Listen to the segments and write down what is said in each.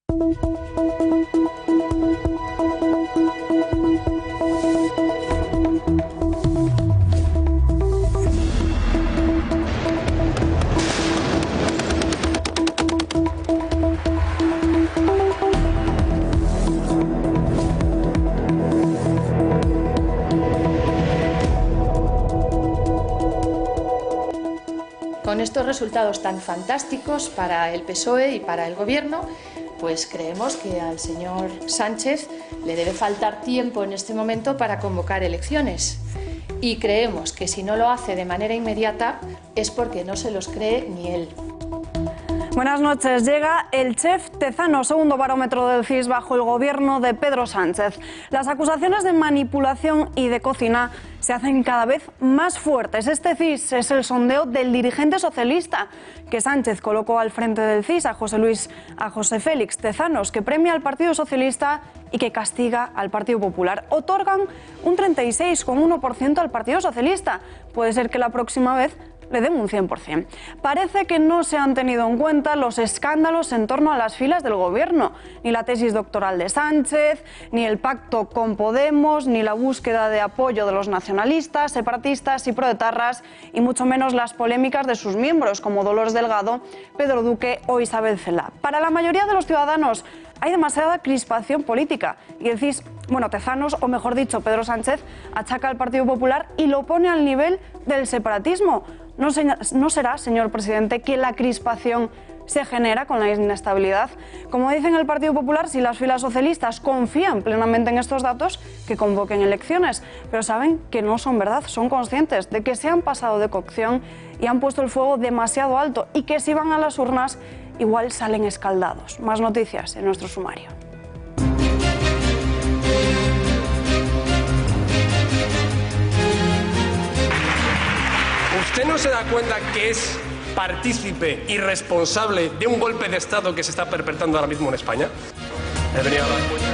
Con estos resultados tan fantásticos para el PSOE y para el Gobierno, pues creemos que al señor Sánchez le debe faltar tiempo en este momento para convocar elecciones. Y creemos que si no lo hace de manera inmediata es porque no se los cree ni él. Buenas noches. Llega el chef Tezanos, segundo barómetro del CIS bajo el gobierno de Pedro Sánchez. Las acusaciones de manipulación y de cocina se hacen cada vez más fuertes. Este CIS es el sondeo del dirigente socialista que Sánchez colocó al frente del CIS, a José Félix Tezanos, que premia al Partido Socialista y que castiga al Partido Popular. Otorgan un 36,1% al Partido Socialista. Puede ser que la próxima vez le den un 100%. Parece que no se han tenido en cuenta los escándalos en torno a las filas del gobierno, ni la tesis doctoral de Sánchez, ni el pacto con Podemos, ni la búsqueda de apoyo de los nacionalistas, separatistas y proetarras, y mucho menos las polémicas de sus miembros, como Dolores Delgado, Pedro Duque o Isabel Celaá. Para la mayoría de los ciudadanos hay demasiada crispación política y el CIS, Tezanos, o mejor dicho, Pedro Sánchez, achaca al Partido Popular y lo pone al nivel del separatismo. ¿No será, señor presidente, que la crispación se genera con la inestabilidad? Como dicen el Partido Popular, si las filas socialistas confían plenamente en estos datos, que convoquen elecciones. Pero saben que no son verdad, son conscientes de que se han pasado de cocción y han puesto el fuego demasiado alto y que si van a las urnas igual salen escaldados. Más noticias en nuestro sumario. ¿Usted no se da cuenta que es partícipe y responsable de un golpe de Estado que se está perpetrando ahora mismo en España? Debería dar cuenta.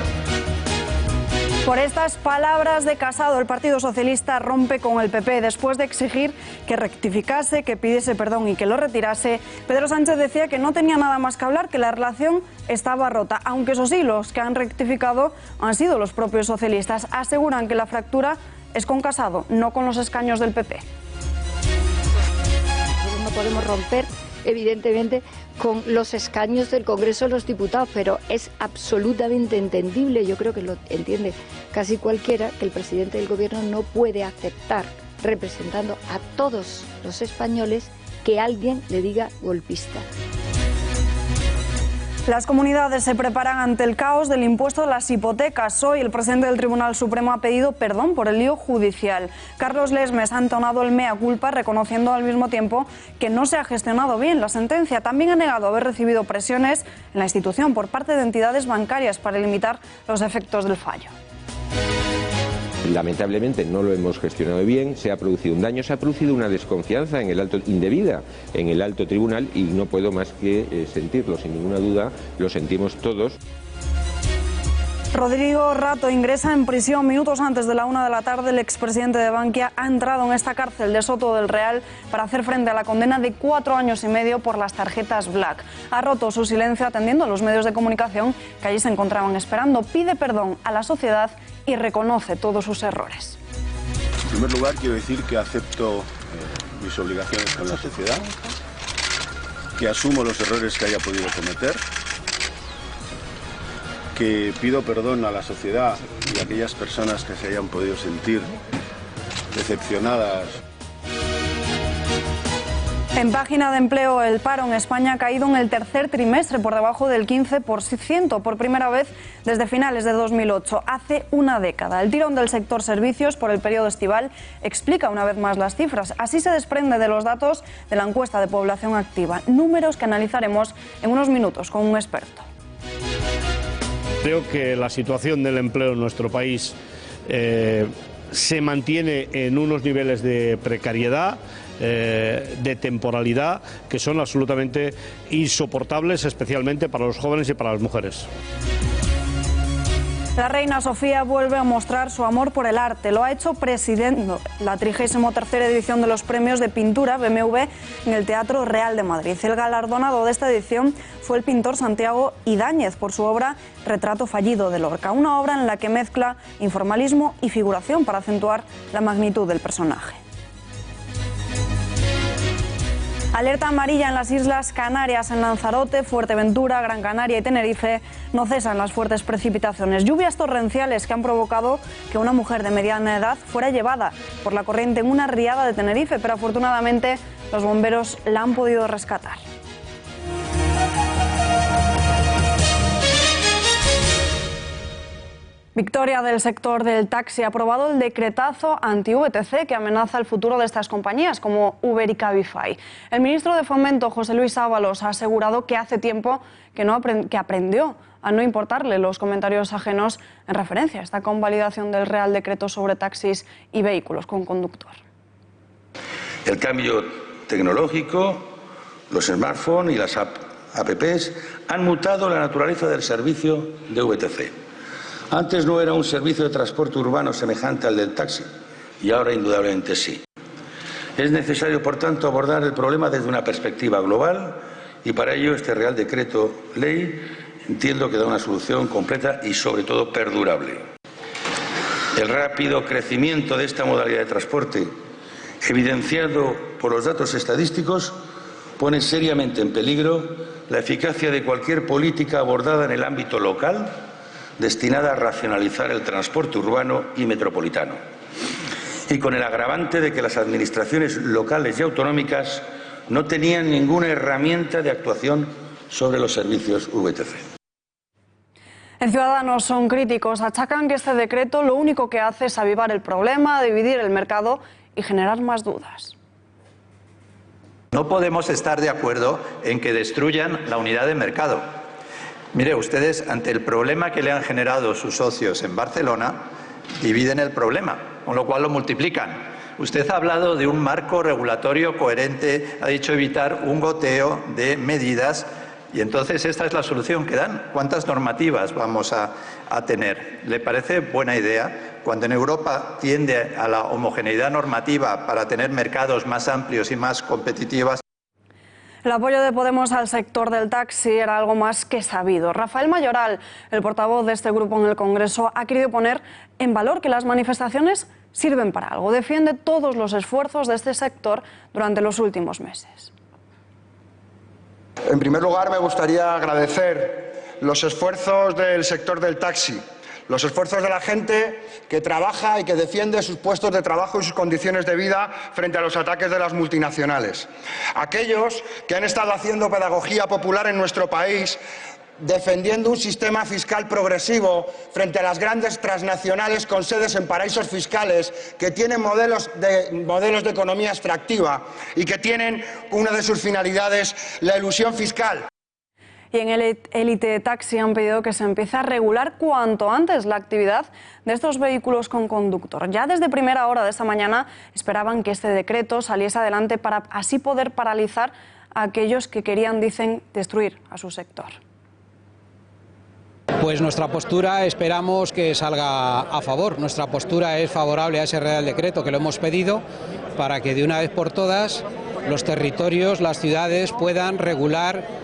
Por estas palabras de Casado, el Partido Socialista rompe con el PP. Después de exigir que rectificase, que pidiese perdón y que lo retirase, Pedro Sánchez decía que no tenía nada más que hablar, que la relación estaba rota. Aunque eso sí, los que han rectificado han sido los propios socialistas. Aseguran que la fractura es con Casado, no con los escaños del PP. No podemos romper, evidentemente, con los escaños del Congreso de los Diputados, pero es absolutamente entendible, yo creo que lo entiende casi cualquiera, que el presidente del Gobierno no puede aceptar, representando a todos los españoles, que alguien le diga golpista. Las comunidades se preparan ante el caos del impuesto de las hipotecas. Hoy el presidente del Tribunal Supremo ha pedido perdón por el lío judicial. Carlos Lesmes ha entonado el mea culpa, reconociendo al mismo tiempo que no se ha gestionado bien la sentencia. También ha negado haber recibido presiones en la institución por parte de entidades bancarias para limitar los efectos del fallo. Lamentablemente no lo hemos gestionado bien, se ha producido un daño, se ha producido una desconfianza indebida en el alto tribunal y no puedo más que sentirlo, sin ninguna duda, lo sentimos todos. Rodrigo Rato ingresa en prisión minutos antes de la 1 de la tarde. El expresidente de Bankia ha entrado en esta cárcel de Soto del Real para hacer frente a la condena de 4 años y medio por las tarjetas Black. Ha roto su silencio atendiendo a los medios de comunicación que allí se encontraban esperando. Pide perdón a la sociedad y reconoce todos sus errores. En primer lugar, quiero decir que acepto mis obligaciones con la sociedad, que asumo los errores que haya podido cometer, que pido perdón a la sociedad y a aquellas personas que se hayan podido sentir decepcionadas. En página de empleo, el paro en España ha caído en el tercer trimestre por debajo del 15%, por primera vez desde finales de 2008, hace una década. El tirón del sector servicios por el periodo estival explica una vez más las cifras. Así se desprende de los datos de la encuesta de población activa, números que analizaremos en unos minutos con un experto. Creo que la situación del empleo en nuestro país se mantiene en unos niveles de precariedad, de temporalidad, que son absolutamente insoportables, especialmente para los jóvenes y para las mujeres. La reina Sofía vuelve a mostrar su amor por el arte. Lo ha hecho presidiendo la 33ª edición de los premios de pintura BMW en el Teatro Real de Madrid. El galardonado de esta edición fue el pintor Santiago Ibáñez por su obra Retrato fallido de Lorca, una obra en la que mezcla informalismo y figuración para acentuar la magnitud del personaje. Alerta amarilla en las Islas Canarias, en Lanzarote, Fuerteventura, Gran Canaria y Tenerife. No cesan las fuertes precipitaciones. Lluvias torrenciales que han provocado que una mujer de mediana edad fuera llevada por la corriente en una riada de Tenerife, pero afortunadamente los bomberos la han podido rescatar. Victoria del sector del taxi. Ha aprobado el decretazo anti-VTC que amenaza el futuro de estas compañías como Uber y Cabify. El ministro de Fomento, José Luis Ábalos, ha asegurado que hace tiempo que aprendió a no importarle los comentarios ajenos en referencia a esta convalidación del Real Decreto sobre taxis y vehículos con conductor. El cambio tecnológico, los smartphones y las apps han mutado la naturaleza del servicio de VTC. Antes no era un servicio de transporte urbano semejante al del taxi, y ahora indudablemente sí. Es necesario, por tanto, abordar el problema desde una perspectiva global, y para ello este Real Decreto Ley entiendo que da una solución completa y, sobre todo, perdurable. El rápido crecimiento de esta modalidad de transporte, evidenciado por los datos estadísticos, pone seriamente en peligro la eficacia de cualquier política abordada en el ámbito local destinada a racionalizar el transporte urbano y metropolitano, y con el agravante de que las administraciones locales y autonómicas no tenían ninguna herramienta de actuación sobre los servicios VTC. En Ciudadanos son críticos, achacan que este decreto lo único que hace es avivar el problema, dividir el mercado y generar más dudas. No podemos estar de acuerdo en que destruyan la unidad de mercado. Mire, ustedes, ante el problema que le han generado sus socios en Barcelona, dividen el problema, con lo cual lo multiplican. Usted ha hablado de un marco regulatorio coherente, ha dicho evitar un goteo de medidas, y entonces esta es la solución que dan. ¿Cuántas normativas vamos a tener? ¿Le parece buena idea? Cuando en Europa tiende a la homogeneidad normativa para tener mercados más amplios y más competitivos. El apoyo de Podemos al sector del taxi era algo más que sabido. Rafael Mayoral, el portavoz de este grupo en el Congreso, ha querido poner en valor que las manifestaciones sirven para algo. Defiende todos los esfuerzos de este sector durante los últimos meses. En primer lugar, me gustaría agradecer los esfuerzos del sector del taxi, los esfuerzos de la gente que trabaja y que defiende sus puestos de trabajo y sus condiciones de vida frente a los ataques de las multinacionales. Aquellos que han estado haciendo pedagogía popular en nuestro país, defendiendo un sistema fiscal progresivo frente a las grandes transnacionales con sedes en paraísos fiscales que tienen modelos de economía extractiva y que tienen una de sus finalidades la elusión fiscal. Y en el Élite Taxi han pedido que se empiece a regular cuanto antes la actividad de estos vehículos con conductor. Ya desde primera hora de esta mañana esperaban que este decreto saliese adelante para así poder paralizar a aquellos que querían, dicen, destruir a su sector. Pues nuestra postura esperamos que salga a favor. Nuestra postura es favorable a ese Real Decreto que lo hemos pedido para que de una vez por todas los territorios, las ciudades puedan regular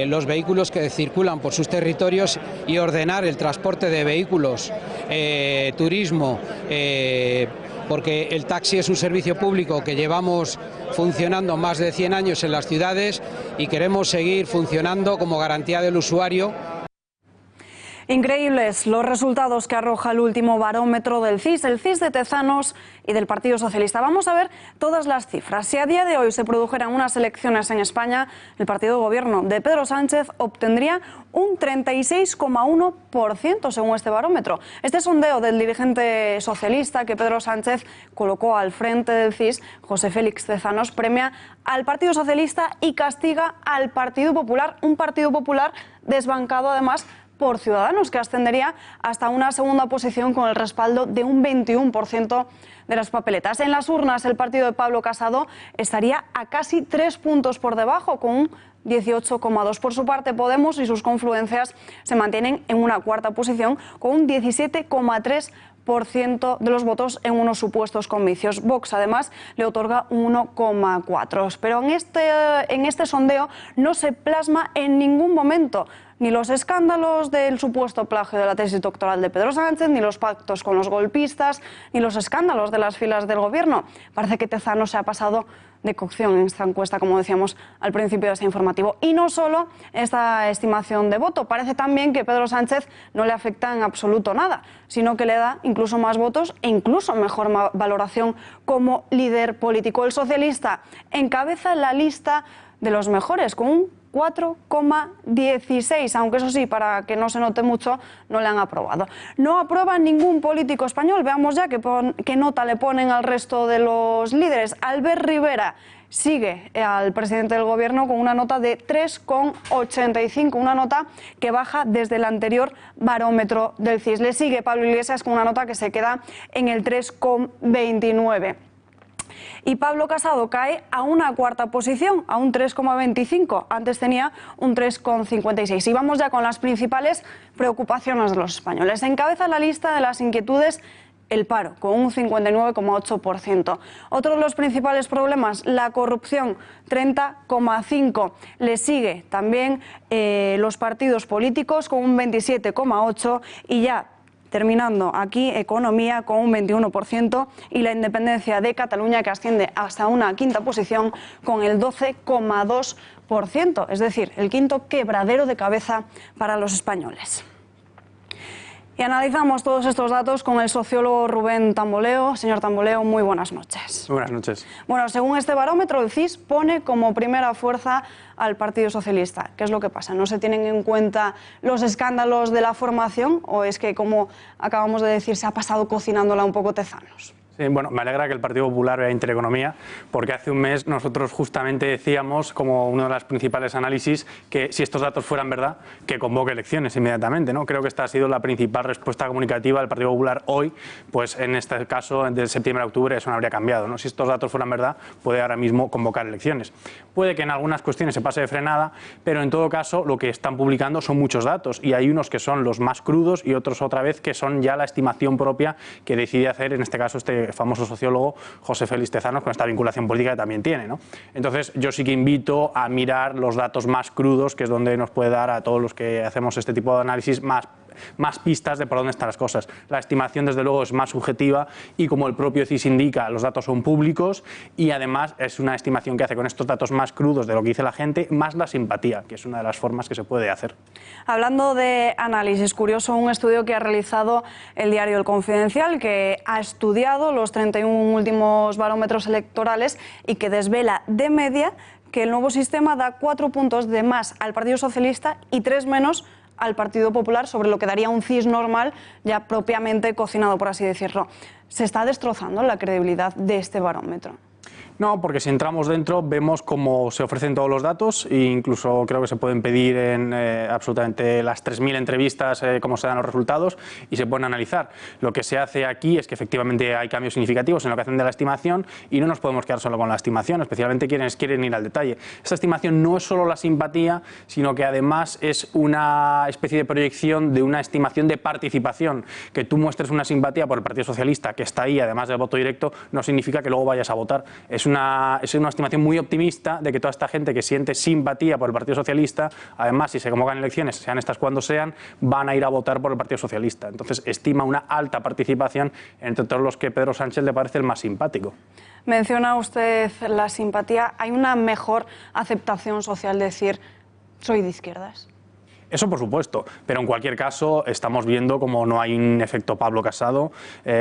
los vehículos que circulan por sus territorios y ordenar el transporte de vehículos, turismo, porque el taxi es un servicio público que llevamos funcionando más de 100 años en las ciudades y queremos seguir funcionando como garantía del usuario. Increíbles los resultados que arroja el último barómetro del CIS, el CIS de Tezanos y del Partido Socialista. Vamos a ver todas las cifras. Si a día de hoy se produjeran unas elecciones en España, el partido de gobierno de Pedro Sánchez obtendría un 36,1% según este barómetro. Este sondeo del dirigente socialista que Pedro Sánchez colocó al frente del CIS, José Félix Tezanos, premia al Partido Socialista y castiga al Partido Popular, un Partido Popular desbancado además por Ciudadanos, que ascendería hasta una segunda posición con el respaldo de un 21% de las papeletas. En las urnas, el partido de Pablo Casado estaría a casi 3 puntos por debajo, con un 18,2. Por su parte, Podemos y sus confluencias se mantienen en una cuarta posición con un 17,3% de los votos en unos supuestos comicios. Vox, además, le otorga 1,4. Pero en este sondeo no se plasma en ningún momento ni los escándalos del supuesto plagio de la tesis doctoral de Pedro Sánchez, ni los pactos con los golpistas, ni los escándalos de las filas del Gobierno. Parece que Tezanos se ha pasado de cocción en esta encuesta, como decíamos al principio de este informativo. Y no solo esta estimación de voto, parece también que Pedro Sánchez no le afecta en absoluto nada, sino que le da incluso más votos e incluso mejor valoración como líder político. El socialista encabeza la lista de los mejores con un 4,16, aunque eso sí, para que no se note mucho, no le han aprobado. No aprueba ningún político español. Veamos ya qué nota le ponen al resto de los líderes. Albert Rivera sigue al presidente del Gobierno con una nota de 3,85, una nota que baja desde el anterior barómetro del CIS. Le sigue Pablo Iglesias con una nota que se queda en el 3,29. Y Pablo Casado cae a una cuarta posición, a un 3,25. Antes tenía un 3,56. Y vamos ya con las principales preocupaciones de los españoles. Encabeza la lista de las inquietudes el paro, con un 59,8%. Otro de los principales problemas, la corrupción, 30,5%. Le sigue también los partidos políticos, con un 27,8%. Y ya terminando aquí, economía con un 21% y la independencia de Cataluña, que asciende hasta una quinta posición con el 12,2%, es decir, el quinto quebradero de cabeza para los españoles. Y analizamos todos estos datos con el sociólogo Rubén Tamboleo. Señor Tamboleo, muy buenas noches. Buenas noches. Bueno, según este barómetro, el CIS pone como primera fuerza al Partido Socialista. ¿Qué es lo que pasa? ¿No se tienen en cuenta los escándalos de la formación o es que, como acabamos de decir, se ha pasado cocinándola un poco Tezanos? Sí, bueno, me alegra que el Partido Popular vea Intereconomía, porque hace un mes nosotros justamente decíamos, como uno de los principales análisis, que si estos datos fueran verdad, que convoque elecciones inmediatamente, ¿no? Creo que esta ha sido la principal respuesta comunicativa del Partido Popular hoy, pues en este caso, de septiembre a octubre, eso no habría cambiado, ¿no? Si estos datos fueran verdad, puede ahora mismo convocar elecciones. Puede que en algunas cuestiones se pase de frenada, pero en todo caso lo que están publicando son muchos datos, y hay unos que son los más crudos y otros otra vez que son ya la estimación propia que decide hacer, en este caso, este famoso sociólogo José Félix Tezanos, con esta vinculación política que también tiene, ¿no? Entonces yo sí que invito a mirar los datos más crudos, que es donde nos puede dar a todos los que hacemos este tipo de análisis más pistas de por dónde están las cosas. La estimación, desde luego, es más subjetiva y, como el propio CIS indica, los datos son públicos y además es una estimación que hace con estos datos más crudos de lo que dice la gente, más la simpatía, que es una de las formas que se puede hacer. Hablando de análisis, curioso un estudio que ha realizado el diario El Confidencial, que ha estudiado los 31 últimos barómetros electorales y que desvela de media que el nuevo sistema da 4 puntos de más al Partido Socialista y 3 menos al Partido Popular, sobre lo que daría un CIS normal, ya propiamente cocinado, por así decirlo. ¿Se está destrozando la credibilidad de este barómetro? No, porque si entramos dentro vemos cómo se ofrecen todos los datos e incluso creo que se pueden pedir en absolutamente las 3.000 entrevistas cómo se dan los resultados y se pueden analizar. Lo que se hace aquí es que efectivamente hay cambios significativos en lo que hacen de la estimación y no nos podemos quedar solo con la estimación, especialmente quienes quieren ir al detalle. Esta estimación no es solo la simpatía, sino que además es una especie de proyección de una estimación de participación. Que tú muestres una simpatía por el Partido Socialista, que está ahí, además del voto directo, no significa que luego vayas a votar. Es una estimación muy optimista de que toda esta gente que siente simpatía por el Partido Socialista, además, si se convocan elecciones, sean estas cuando sean, van a ir a votar por el Partido Socialista. Entonces, estima una alta participación entre todos los que Pedro Sánchez le parece el más simpático. Menciona usted la simpatía. ¿Hay una mejor aceptación social de decir, soy de izquierdas? Eso por supuesto, pero en cualquier caso estamos viendo como no hay un efecto Pablo Casado,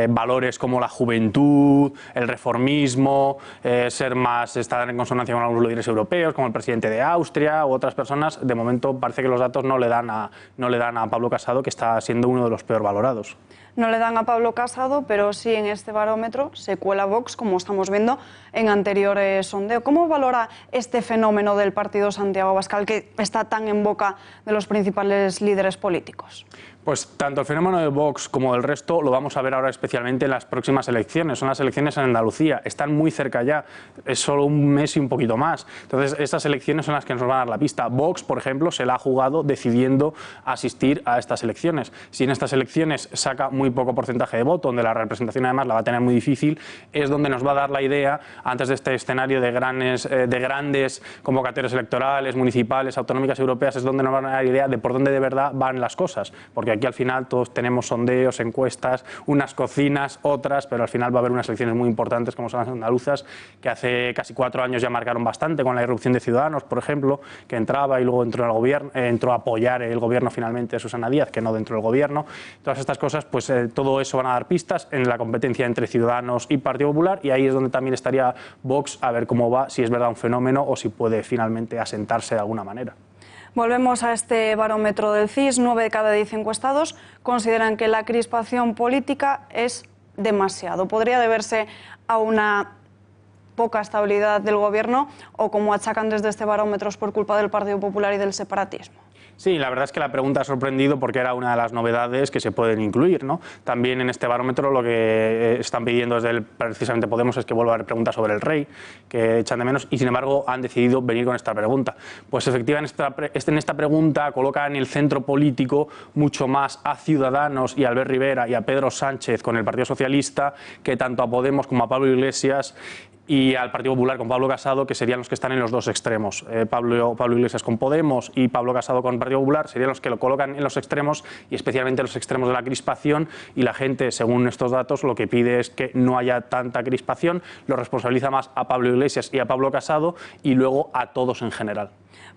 valores como la juventud, el reformismo, estar en consonancia con algunos líderes europeos, como el presidente de Austria u otras personas, de momento parece que los datos no le dan a Pablo Casado, que está siendo uno de los peor valorados. no le dan a Pablo Casado, pero sí en este barómetro se cuela Vox, como estamos viendo en anteriores sondeos. ¿Cómo valora este fenómeno del partido Santiago Abascal, que está tan en boca de los principales líderes políticos? Pues tanto el fenómeno de Vox como el resto lo vamos a ver ahora especialmente en las próximas elecciones. Son las elecciones en Andalucía, están muy cerca ya, es solo un mes y un poquito más. Entonces estas elecciones son las que nos van a dar la pista. Vox, por ejemplo, se la ha jugado decidiendo asistir a estas elecciones. Si en estas elecciones saca muy poco porcentaje de voto, donde la representación además la va a tener muy difícil, es donde nos va a dar la idea, antes de este escenario de grandes convocatorias electorales, municipales, autonómicas, europeas, es donde nos van a dar la idea de por dónde de verdad van las cosas. Porque aquí al final todos tenemos sondeos, encuestas, unas cocinas, otras, pero al final va a haber unas elecciones muy importantes como son las andaluzas, que hace casi 4 años ya marcaron bastante con la irrupción de Ciudadanos, por ejemplo, que entraba y luego entró al gobierno, entró a apoyar el gobierno finalmente de Susana Díaz, que no dentro del gobierno. Todas estas cosas, pues todo eso van a dar pistas en la competencia entre Ciudadanos y Partido Popular, y ahí es donde también estaría Vox a ver cómo va, si es verdad un fenómeno o si puede finalmente asentarse de alguna manera. Volvemos a este barómetro del CIS. 9 de cada 10 encuestados consideran que la crispación política es demasiado. Podría deberse a una poca estabilidad del gobierno o, como achacan desde este barómetro, es por culpa del Partido Popular y del separatismo. Sí, la verdad es que la pregunta ha sorprendido porque era una de las novedades que se pueden incluir, ¿no? También en este barómetro lo que están pidiendo desde precisamente Podemos es que vuelva a haber preguntas sobre el rey, que echan de menos, y sin embargo han decidido venir con esta pregunta. Pues efectivamente en esta pregunta colocan en el centro político mucho más a Ciudadanos y a Albert Rivera y a Pedro Sánchez con el Partido Socialista que tanto a Podemos como a Pablo Iglesias y al Partido Popular con Pablo Casado, que serían los que están en los dos extremos. Pablo Iglesias con Podemos y Pablo Casado con Partido Popular serían los que lo colocan en los extremos, y especialmente en los extremos de la crispación, y la gente, según estos datos, lo que pide es que no haya tanta crispación, lo responsabiliza más a Pablo Iglesias y a Pablo Casado y luego a todos en general.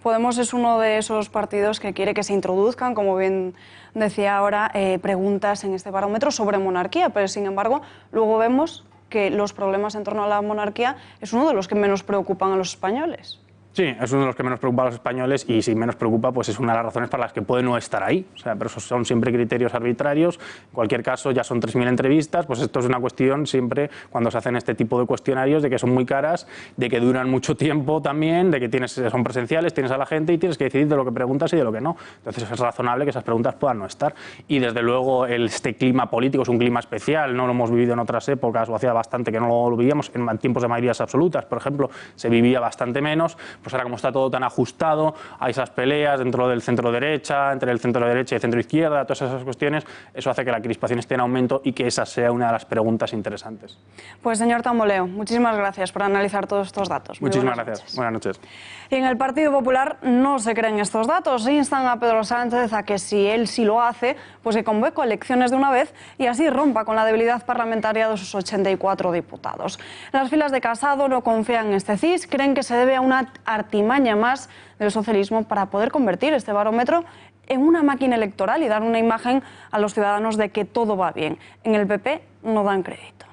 Podemos es uno de esos partidos que quiere que se introduzcan, como bien decía ahora, preguntas en este barómetro sobre monarquía, pero sin embargo luego vemos que los problemas en torno a la monarquía es uno de los que menos preocupan a los españoles. Sí, es uno de los que menos preocupa a los españoles, y si menos preocupa, pues es una de las razones para las que puede no estar ahí. O sea, pero esos son siempre criterios arbitrarios. En cualquier caso, ya son 3.000 entrevistas, pues esto es una cuestión siempre, cuando se hacen este tipo de cuestionarios, de que son muy caras, de que duran mucho tiempo también, de que son presenciales, tienes a la gente y tienes que decidir de lo que preguntas y de lo que no. Entonces es razonable que esas preguntas puedan no estar. Y desde luego este clima político es un clima especial, no lo hemos vivido en otras épocas, o hacía bastante que no lo vivíamos, en tiempos de mayorías absolutas, por ejemplo, se vivía bastante menos. Pues ahora, como está todo tan ajustado, hay esas peleas dentro del centro derecha, entre el centro derecha y el centro izquierda, todas esas cuestiones, eso hace que la crispación esté en aumento y que esa sea una de las preguntas interesantes. Pues señor Tamboleo, muchísimas gracias por analizar todos estos datos. Muchísimas gracias. Buenas noches. Y en el Partido Popular no se creen estos datos, instan a Pedro Sánchez a que si él sí lo hace, pues que convoque elecciones de una vez y así rompa con la debilidad parlamentaria de sus 84 diputados. Las filas de Casado no confían en este CIS, creen que se debe a una artimaña más del socialismo para poder convertir este barómetro en una máquina electoral y dar una imagen a los ciudadanos de que todo va bien. En el PP no dan crédito.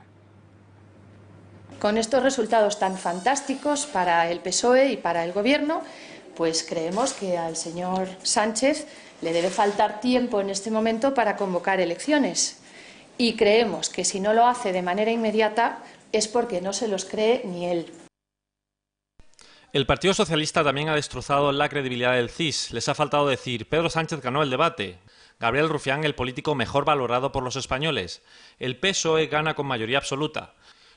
Con estos resultados tan fantásticos para el PSOE y para el Gobierno, pues creemos que al señor Sánchez le debe faltar tiempo en este momento para convocar elecciones. Y creemos que si no lo hace de manera inmediata es porque no se los cree ni él. El Partido Socialista también ha destrozado la credibilidad del CIS. Les ha faltado decir: Pedro Sánchez ganó el debate. Gabriel Rufián, el político mejor valorado por los españoles. El PSOE gana con mayoría absoluta.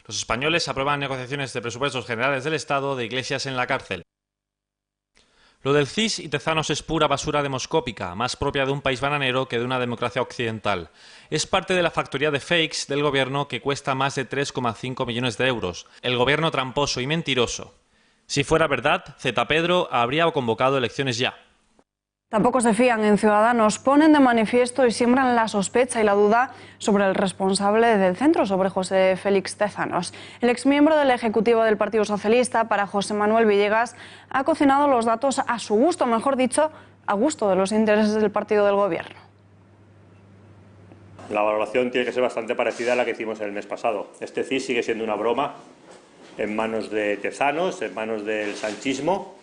Los españoles aprueban negociaciones de presupuestos generales del Estado de Iglesias en la cárcel. Lo del CIS y Tezanos es pura basura demoscópica, más propia de un país bananero que de una democracia occidental. Es parte de la factoría de fakes del gobierno que cuesta más de 3,5 millones de euros. El gobierno tramposo y mentiroso. Si fuera verdad, Z. Pedro habría convocado elecciones ya. Tampoco se fían en Ciudadanos, ponen de manifiesto y siembran la sospecha y la duda sobre el responsable del centro, sobre José Félix Tezanos. El exmiembro del Ejecutivo del Partido Socialista, para José Manuel Villegas, ha cocinado los datos a su gusto, mejor dicho, a gusto de los intereses del partido del Gobierno. La valoración tiene que ser bastante parecida a la que hicimos el mes pasado. Este CIS sigue siendo una broma en manos de Tezanos, en manos del sanchismo,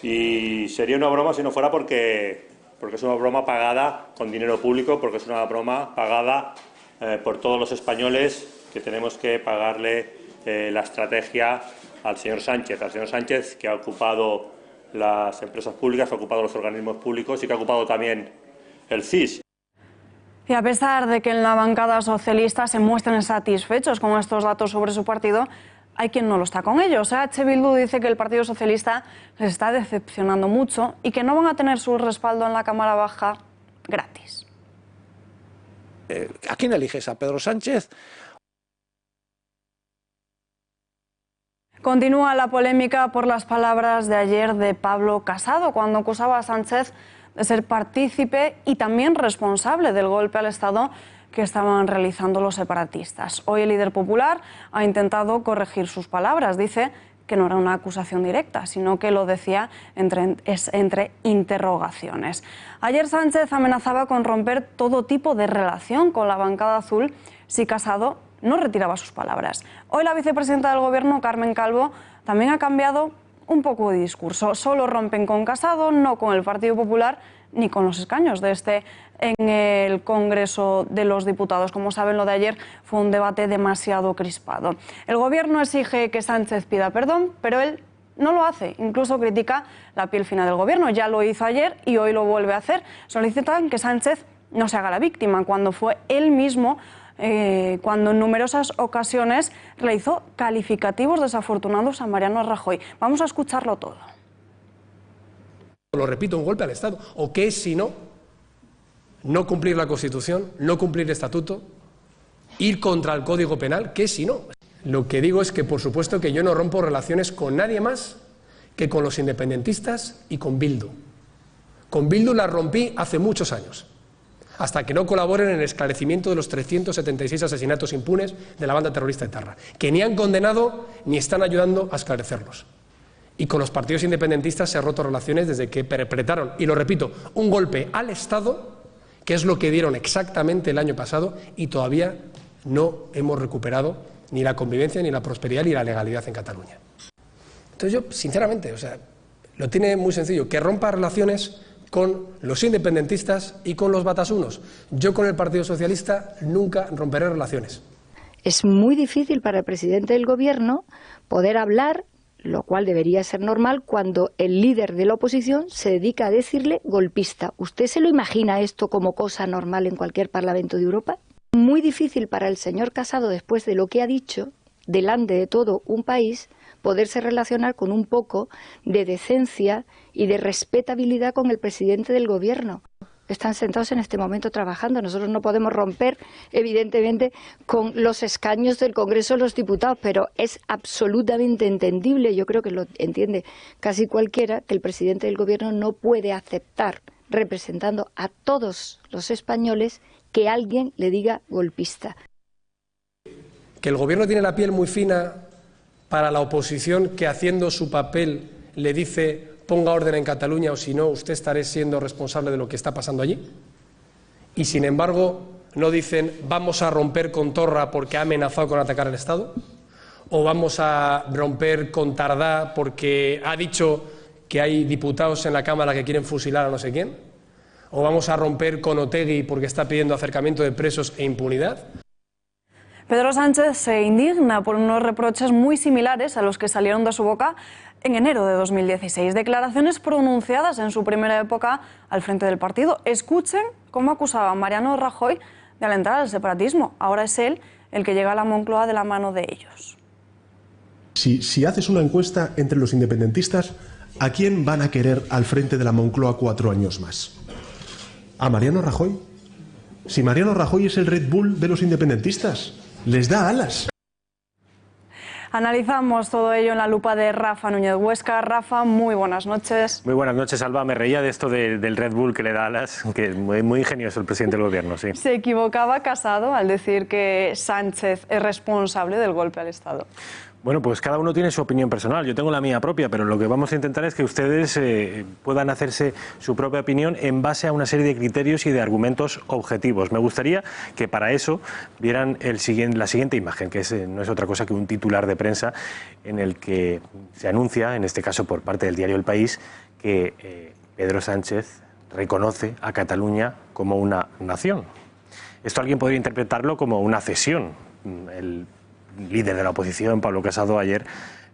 y sería una broma si no fuera porque es una broma pagada con dinero público, porque es una broma pagada por todos los españoles que tenemos que pagarle la estrategia al señor Sánchez, que ha ocupado las empresas públicas, ha ocupado los organismos públicos y que ha ocupado también el CIS. Y a pesar de que en la bancada socialista se muestran satisfechos con estos datos sobre su partido, hay quien no lo está con ellos. H. Bildu dice que el Partido Socialista les está decepcionando mucho y que no van a tener su respaldo en la Cámara Baja gratis. ¿A quién eliges? ¿A Pedro Sánchez? Continúa la polémica por las palabras de ayer de Pablo Casado, cuando acusaba a Sánchez de ser partícipe y también responsable del golpe al Estado que estaban realizando los separatistas. Hoy el líder popular ha intentado corregir sus palabras. Dice que no era una acusación directa, sino que lo decía entre interrogaciones. Ayer Sánchez amenazaba con romper todo tipo de relación con la bancada azul si Casado no retiraba sus palabras. Hoy la vicepresidenta del Gobierno, Carmen Calvo, también ha cambiado un poco de discurso. Solo rompen con Casado, no con el Partido Popular ni con los escaños de este en el Congreso de los Diputados. Como saben, lo de ayer fue un debate demasiado crispado. El Gobierno exige que Sánchez pida perdón, pero él no lo hace. Incluso critica la piel fina del Gobierno. Ya lo hizo ayer y hoy lo vuelve a hacer. Solicitan que Sánchez no se haga la víctima, cuando fue él mismo cuando en numerosas ocasiones realizó calificativos desafortunados a Mariano Rajoy. Vamos a escucharlo todo. Lo repito, un golpe al Estado. ¿O qué es si no cumplir la Constitución, no cumplir el Estatuto, ir contra el Código Penal? ¿Qué es si no? Lo que digo es que, por supuesto, que yo no rompo relaciones con nadie más que con los independentistas y con Bildu. Con Bildu las rompí hace muchos años, hasta que no colaboren en el esclarecimiento de los 376 asesinatos impunes de la banda terrorista etarra, que ni han condenado ni están ayudando a esclarecerlos. Y con los partidos independentistas se han roto relaciones desde que perpetraron, y lo repito, un golpe al Estado, que es lo que dieron exactamente el año pasado, y todavía no hemos recuperado ni la convivencia, ni la prosperidad, ni la legalidad en Cataluña. Entonces yo, sinceramente, lo tiene muy sencillo, que rompa relaciones con los independentistas y con los batasunos. Yo con el Partido Socialista nunca romperé relaciones. Es muy difícil para el presidente del Gobierno poder hablar, lo cual debería ser normal, cuando el líder de la oposición se dedica a decirle golpista. ¿Usted se lo imagina esto como cosa normal en cualquier Parlamento de Europa? Muy difícil para el señor Casado, después de lo que ha dicho, delante de todo un país, poderse relacionar con un poco de decencia y de respetabilidad con el presidente del Gobierno. Están sentados en este momento trabajando. Nosotros no podemos romper, evidentemente, con los escaños del Congreso de los Diputados, pero es absolutamente entendible, yo creo que lo entiende casi cualquiera, que el presidente del Gobierno no puede aceptar, representando a todos los españoles, que alguien le diga golpista. Que el Gobierno tiene la piel muy fina para la oposición, que haciendo su papel le dice ponga orden en Cataluña o si no usted estará siendo responsable de lo que está pasando allí. Y sin embargo no dicen vamos a romper con Torra porque ha amenazado con atacar el Estado, o vamos a romper con Tardá porque ha dicho que hay diputados en la Cámara que quieren fusilar a no sé quién, o vamos a romper con Otegi porque está pidiendo acercamiento de presos e impunidad. Pedro Sánchez se indigna por unos reproches muy similares a los que salieron de su boca en enero de 2016. Declaraciones pronunciadas en su primera época al frente del partido. Escuchen cómo acusaba a Mariano Rajoy de alentar al separatismo. Ahora es él el que llega a la Moncloa de la mano de ellos. Si haces una encuesta entre los independentistas, ¿a quién van a querer al frente de la Moncloa 4 años más? ¿A Mariano Rajoy? Si Mariano Rajoy es el Red Bull de los independentistas, les da alas. Analizamos todo ello en la lupa de Rafa Núñez Huesca. Rafa, muy buenas noches. Muy buenas noches, Alba. Me reía de esto del Red Bull que le da alas, que es muy ingenioso el presidente del Gobierno, sí. ¿Se equivocaba Casado al decir que Sánchez es responsable del golpe al Estado? Bueno, pues cada uno tiene su opinión personal. Yo tengo la mía propia, pero lo que vamos a intentar es que ustedes puedan hacerse su propia opinión en base a una serie de criterios y de argumentos objetivos. Me gustaría que para eso vieran la siguiente imagen, que no es otra cosa que un titular de prensa en el que se anuncia, en este caso por parte del diario El País, que Pedro Sánchez reconoce a Cataluña como una nación. Esto alguien podría interpretarlo como una cesión. El líder de la oposición, Pablo Casado, ayer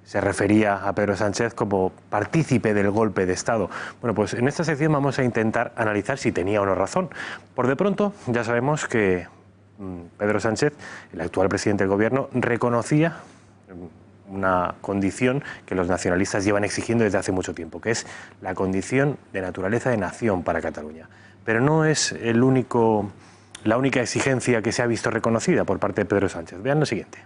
se refería a Pedro Sánchez como partícipe del golpe de Estado. Bueno, pues en esta sección vamos a intentar analizar si tenía o no razón. Por de pronto, ya sabemos que Pedro Sánchez, el actual presidente del Gobierno, reconocía una condición que los nacionalistas llevan exigiendo desde hace mucho tiempo, que es la condición de naturaleza de nación para Cataluña. Pero no es la única exigencia que se ha visto reconocida por parte de Pedro Sánchez. Vean lo siguiente.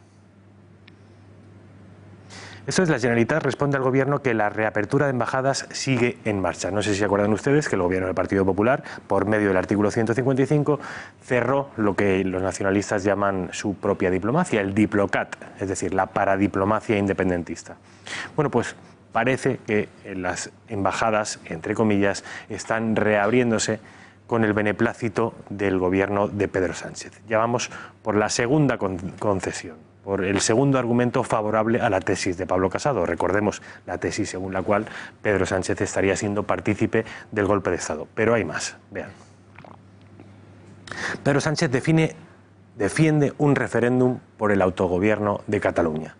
Esto es: la Generalitat responde al Gobierno que la reapertura de embajadas sigue en marcha. No sé si se acuerdan ustedes que el Gobierno del Partido Popular, por medio del artículo 155, cerró lo que los nacionalistas llaman su propia diplomacia, el Diplocat, es decir, la paradiplomacia independentista. Bueno, pues parece que las embajadas, entre comillas, están reabriéndose con el beneplácito del Gobierno de Pedro Sánchez. Ya vamos por la segunda concesión, por el segundo argumento favorable a la tesis de Pablo Casado. Recordemos la tesis según la cual Pedro Sánchez estaría siendo partícipe del golpe de Estado. Pero hay más, vean. Pedro Sánchez defiende un referéndum por el autogobierno de Cataluña.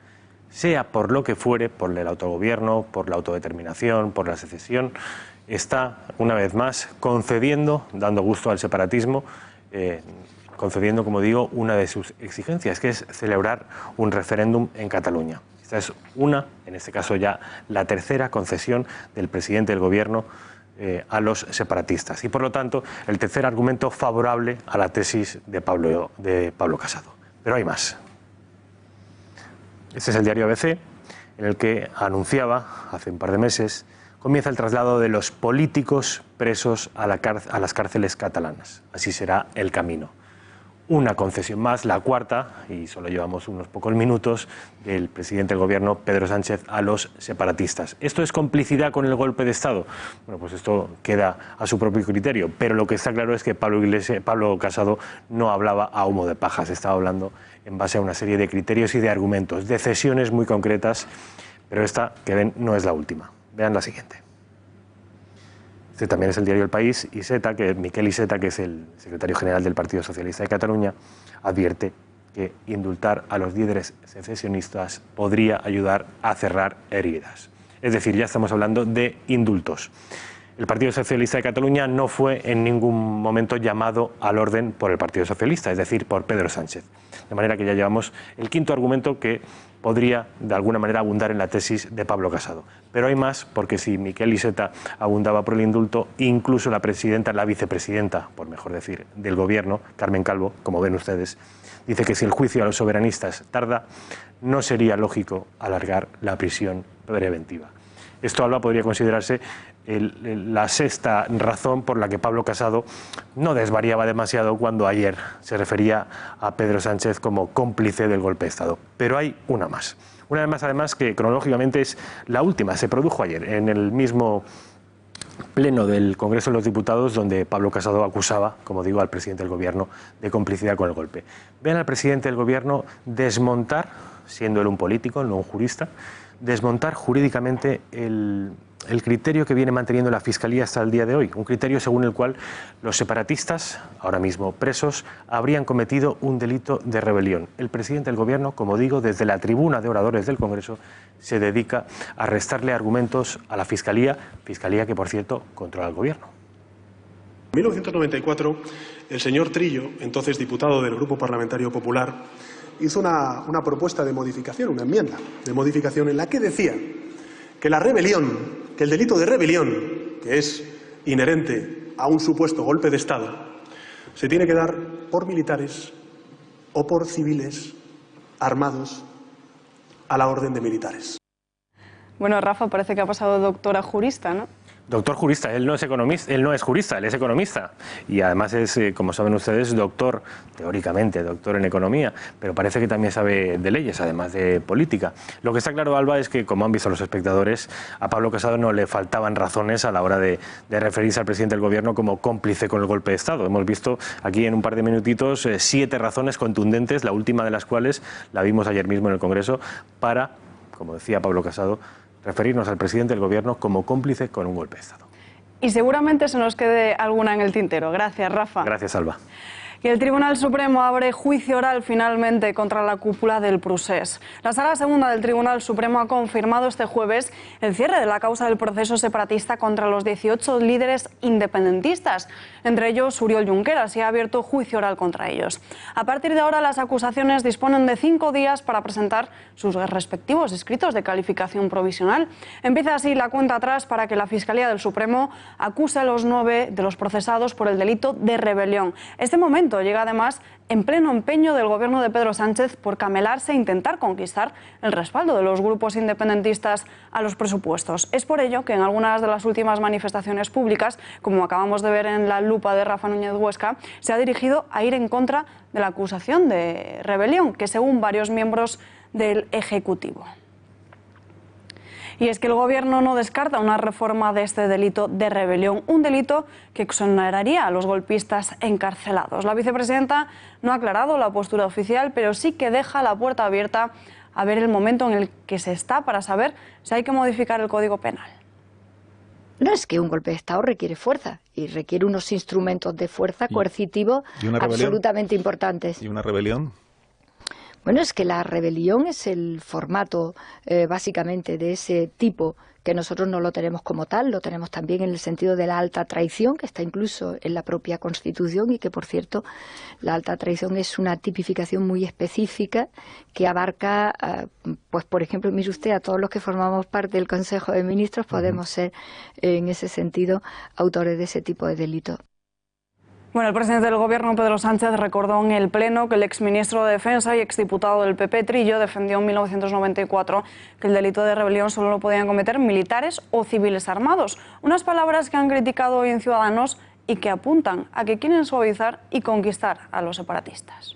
Sea por lo que fuere, por el autogobierno, por la autodeterminación, por la secesión, está, una vez más, concediendo, dando gusto al separatismo, concediendo, como digo, una de sus exigencias, que es celebrar un referéndum en Cataluña. Esta es en este caso ya la tercera concesión del presidente del Gobierno a los separatistas. Y por lo tanto, el tercer argumento favorable a la tesis de Pablo Casado. Pero hay más. Este es el diario ABC, en el que anunciaba hace un par de meses: comienza el traslado de los políticos presos a las cárceles catalanas. Así será el camino. Una concesión más, la cuarta, y solo llevamos unos pocos minutos, del presidente del Gobierno, Pedro Sánchez, a los separatistas. ¿Esto es complicidad con el golpe de Estado? Bueno, pues esto queda a su propio criterio, pero lo que está claro es que Pablo Casado no hablaba a humo de pajas, estaba hablando en base a una serie de criterios y de argumentos, de cesiones muy concretas, pero esta, que ven, no es la última. Vean la siguiente. Este también es el diario El País. Miquel Iceta, que es el secretario general del Partido Socialista de Cataluña, advierte que indultar a los líderes secesionistas podría ayudar a cerrar heridas. Es decir, ya estamos hablando de indultos. El Partido Socialista de Cataluña no fue en ningún momento llamado al orden por el Partido Socialista, es decir, por Pedro Sánchez. De manera que ya llevamos el quinto argumento que podría, de alguna manera, abundar en la tesis de Pablo Casado. Pero hay más, porque si Miquel Iceta abundaba por el indulto, incluso la vicepresidenta, por mejor decir, del Gobierno, Carmen Calvo, como ven ustedes, dice que si el juicio a los soberanistas tarda, no sería lógico alargar la prisión preventiva. Esto, Alba, podría considerarse la sexta razón por la que Pablo Casado no desvariaba demasiado cuando ayer se refería a Pedro Sánchez como cómplice del golpe de Estado. Pero hay una más. Una más, además, que cronológicamente es la última. Se produjo ayer en el mismo pleno del Congreso de los Diputados, donde Pablo Casado acusaba, como digo, al presidente del Gobierno de complicidad con el golpe. Vean al presidente del Gobierno desmontar, siendo él un político, no un jurista, desmontar jurídicamente el criterio que viene manteniendo la Fiscalía hasta el día de hoy, un criterio según el cual los separatistas, ahora mismo presos, habrían cometido un delito de rebelión. El presidente del Gobierno, como digo, desde la tribuna de oradores del Congreso, se dedica a restarle argumentos a la Fiscalía que, por cierto, controla el Gobierno. En 1994, el señor Trillo, entonces diputado del Grupo Parlamentario Popular, hizo una propuesta de modificación, una enmienda de modificación en la que decía que la rebelión, que el delito de rebelión, que es inherente a un supuesto golpe de Estado, se tiene que dar por militares o por civiles armados a la orden de militares. Bueno, Rafa, parece que ha pasado de doctor a jurista, ¿no? Doctor jurista, él no es economista, él no es jurista, él es economista. Y además es, como saben ustedes, doctor, teóricamente, doctor en economía, pero parece que también sabe de leyes, además de política. Lo que está claro, Alba, es que, como han visto los espectadores, a Pablo Casado no le faltaban razones a la hora de referirse al presidente del Gobierno como cómplice con el golpe de Estado. Hemos visto aquí en un par de minutitos 7 razones contundentes, la última de las cuales la vimos ayer mismo en el Congreso, para, como decía Pablo Casado, referirnos al presidente del Gobierno como cómplice con un golpe de Estado. Y seguramente se nos quede alguna en el tintero. Gracias, Rafa. Gracias, Alba. Y el Tribunal Supremo abre juicio oral finalmente contra la cúpula del Procés. La Sala Segunda del Tribunal Supremo ha confirmado este jueves el cierre de la causa del proceso separatista contra los 18 líderes independentistas, entre ellos Oriol Junqueras, y ha abierto juicio oral contra ellos. A partir de ahora, las acusaciones disponen de 5 días para presentar sus respectivos escritos de calificación provisional. Empieza así la cuenta atrás para que la Fiscalía del Supremo acuse a los 9 de los procesados por el delito de rebelión. Este momento llega además en pleno empeño del gobierno de Pedro Sánchez por camelarse e intentar conquistar el respaldo de los grupos independentistas a los presupuestos. Es por ello que en algunas de las últimas manifestaciones públicas, como acabamos de ver en la lupa de Rafa Núñez Huesca, se ha dirigido a ir en contra de la acusación de rebelión, que según varios miembros del Ejecutivo. Y es que el Gobierno no descarta una reforma de este delito de rebelión, un delito que exoneraría a los golpistas encarcelados. La vicepresidenta no ha aclarado la postura oficial, pero sí que deja la puerta abierta a ver el momento en el que se está para saber si hay que modificar el Código Penal. No, es que un golpe de Estado requiere fuerza y requiere unos instrumentos de fuerza coercitivos absolutamente importantes. ¿Y una rebelión? Bueno, es que la rebelión es el formato básicamente de ese tipo, que nosotros no lo tenemos como tal, lo tenemos también en el sentido de la alta traición, que está incluso en la propia Constitución y que, por cierto, la alta traición es una tipificación muy específica que abarca, pues por ejemplo, mire usted, a todos los que formamos parte del Consejo de Ministros podemos ser, en ese sentido, autores de ese tipo de delito. Bueno, el presidente del Gobierno, Pedro Sánchez, recordó en el Pleno que el exministro de Defensa y exdiputado del PP, Trillo, defendió en 1994 que el delito de rebelión solo lo podían cometer militares o civiles armados. Unas palabras que han criticado hoy en Ciudadanos y que apuntan a que quieren suavizar y conquistar a los separatistas.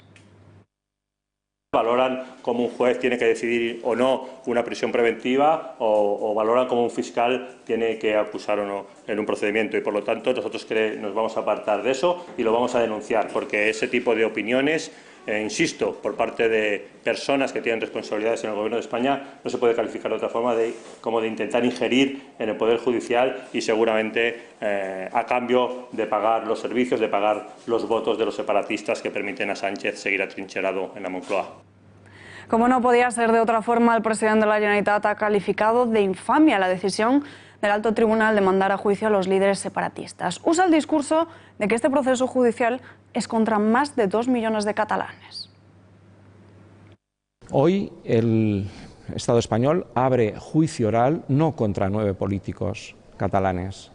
Valoran cómo un juez tiene que decidir o no una prisión preventiva o valoran cómo un fiscal tiene que acusar o no en un procedimiento y por lo tanto nosotros nos vamos a apartar de eso y lo vamos a denunciar porque ese tipo de opiniones, insisto, por parte de personas que tienen responsabilidades en el Gobierno de España no se puede calificar de otra forma como de intentar ingerir en el Poder Judicial y seguramente a cambio de pagar los servicios, de pagar los votos de los separatistas que permiten a Sánchez seguir atrincherado en la Moncloa. Como no podía ser de otra forma, el presidente de la Generalitat ha calificado de infamia la decisión del Alto Tribunal de mandar a juicio a los líderes separatistas. Usa el discurso de que este proceso judicial es contra más de 2 millones de catalanes. Hoy el Estado español abre juicio oral no contra 9 políticos catalanes,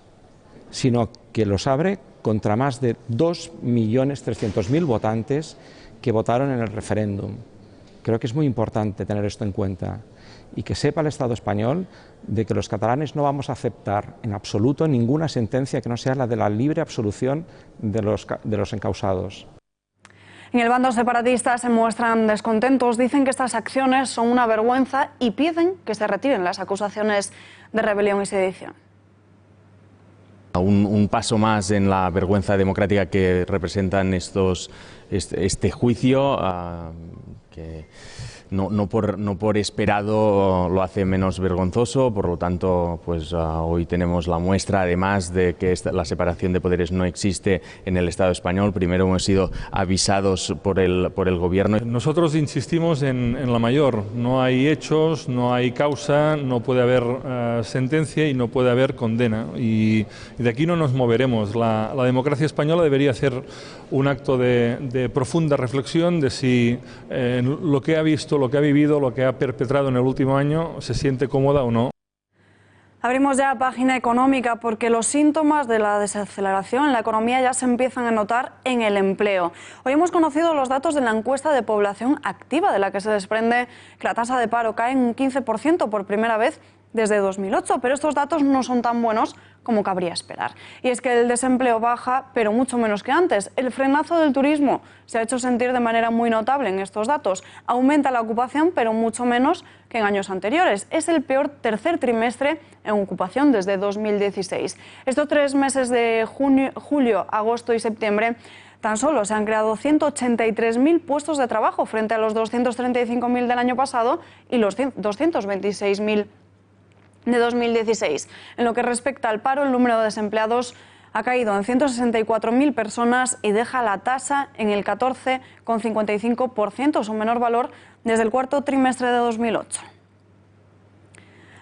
sino que los abre contra más de 2.300.000 votantes que votaron en el referéndum. Creo que es muy importante tener esto en cuenta y que sepa el Estado español de que los catalanes no vamos a aceptar en absoluto ninguna sentencia que no sea la de la libre absolución de los encausados. En el bando separatista se muestran descontentos, dicen que estas acciones son una vergüenza y piden que se retiren las acusaciones de rebelión y sedición. Un paso más en la vergüenza democrática que representan este juicio, que no por esperado lo hace menos vergonzoso, por lo tanto pues hoy tenemos la muestra además de que la separación de poderes no existe en el Estado español. Primero hemos sido avisados por el Gobierno. Nosotros insistimos en la mayor, no hay hechos, no hay causa, no puede haber sentencia y no puede haber condena y de aquí no nos moveremos. La democracia española debería hacer un acto de profunda reflexión de si lo que ha visto, lo que ha vivido, lo que ha perpetrado en el último año se siente cómoda o no. Abrimos ya página económica porque los síntomas de la desaceleración en la economía ya se empiezan a notar en el empleo. Hoy hemos conocido los datos de la encuesta de población activa, de la que se desprende que la tasa de paro cae en un 15% por primera vez desde 2008, pero estos datos no son tan buenos como cabría esperar. Y es que el desempleo baja, pero mucho menos que antes. El frenazo del turismo se ha hecho sentir de manera muy notable en estos datos. Aumenta la ocupación, pero mucho menos que en años anteriores. Es el peor tercer trimestre en ocupación desde 2016. Estos 3 meses de julio, agosto y septiembre tan solo se han creado 183.000 puestos de trabajo frente a los 235.000 del año pasado y los 226.000 de 2016. En lo que respecta al paro, el número de desempleados ha caído en 164.000 personas y deja la tasa en el 14,55%, su menor valor desde el cuarto trimestre de 2008.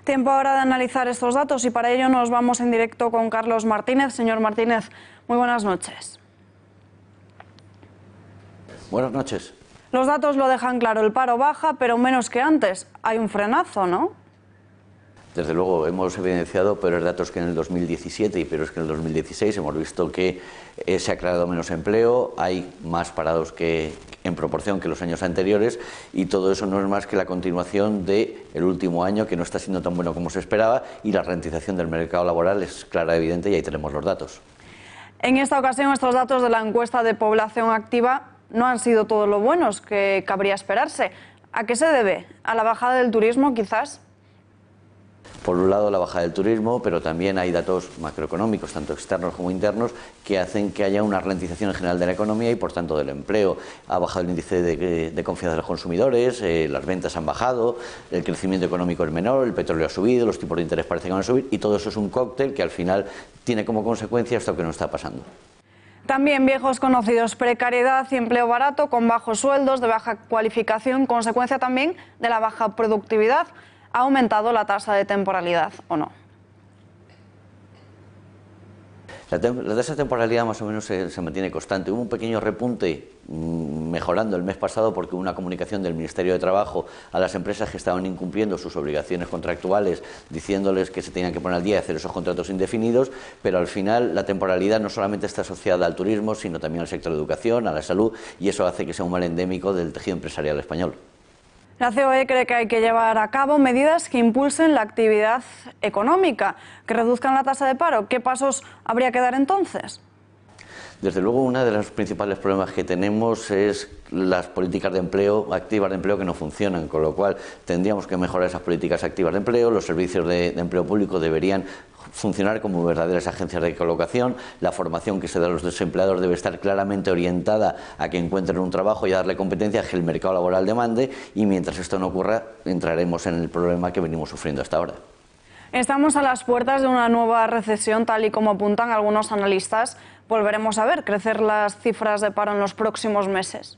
Tiempo ahora de analizar estos datos y para ello nos vamos en directo con Carlos Martínez. Señor Martínez, muy buenas noches. Buenas noches. Los datos lo dejan claro, el paro baja, pero menos que antes. Hay un frenazo, ¿no? Desde luego, hemos evidenciado peores datos que en el 2017 y peores que en el 2016. Hemos visto que se ha creado menos empleo, hay más parados que en proporción que los años anteriores y todo eso no es más que la continuación del último año que no está siendo tan bueno como se esperaba y la ralentización del mercado laboral es clara, evidente y ahí tenemos los datos. En esta ocasión estos datos de la encuesta de población activa no han sido todos lo buenos que cabría esperarse. ¿A qué se debe? ¿A la bajada del turismo quizás? Por un lado la bajada del turismo, pero también hay datos macroeconómicos, tanto externos como internos, que hacen que haya una ralentización en general de la economía y por tanto del empleo. Ha bajado el índice de confianza de los consumidores, las ventas han bajado, el crecimiento económico es menor, el petróleo ha subido, los tipos de interés parecen que van a subir y todo eso es un cóctel que al final tiene como consecuencia esto que nos está pasando. También viejos conocidos, precariedad y empleo barato con bajos sueldos, de baja cualificación, consecuencia también de la baja productividad. ¿Ha aumentado la tasa de temporalidad o no? La tasa de temporalidad más o menos se mantiene constante. Hubo un pequeño repunte mejorando el mes pasado porque hubo una comunicación del Ministerio de Trabajo a las empresas que estaban incumpliendo sus obligaciones contractuales, diciéndoles que se tenían que poner al día y hacer esos contratos indefinidos, pero al final la temporalidad no solamente está asociada al turismo, sino también al sector de educación, a la salud, y eso hace que sea un mal endémico del tejido empresarial español. La COE cree que hay que llevar a cabo medidas que impulsen la actividad económica, que reduzcan la tasa de paro. ¿Qué pasos habría que dar entonces? Desde luego, uno de los principales problemas que tenemos es las políticas de empleo, activas de empleo, que no funcionan, con lo cual tendríamos que mejorar esas políticas activas de empleo. Los servicios de empleo público deberían funcionar como verdaderas agencias de colocación. La formación que se da a los desempleados debe estar claramente orientada a que encuentren un trabajo y a darle competencias que el mercado laboral demande, y mientras esto no ocurra entraremos en el problema que venimos sufriendo hasta ahora. Estamos a las puertas de una nueva recesión, tal y como apuntan algunos analistas. ¿Volveremos a ver crecer las cifras de paro en los próximos meses?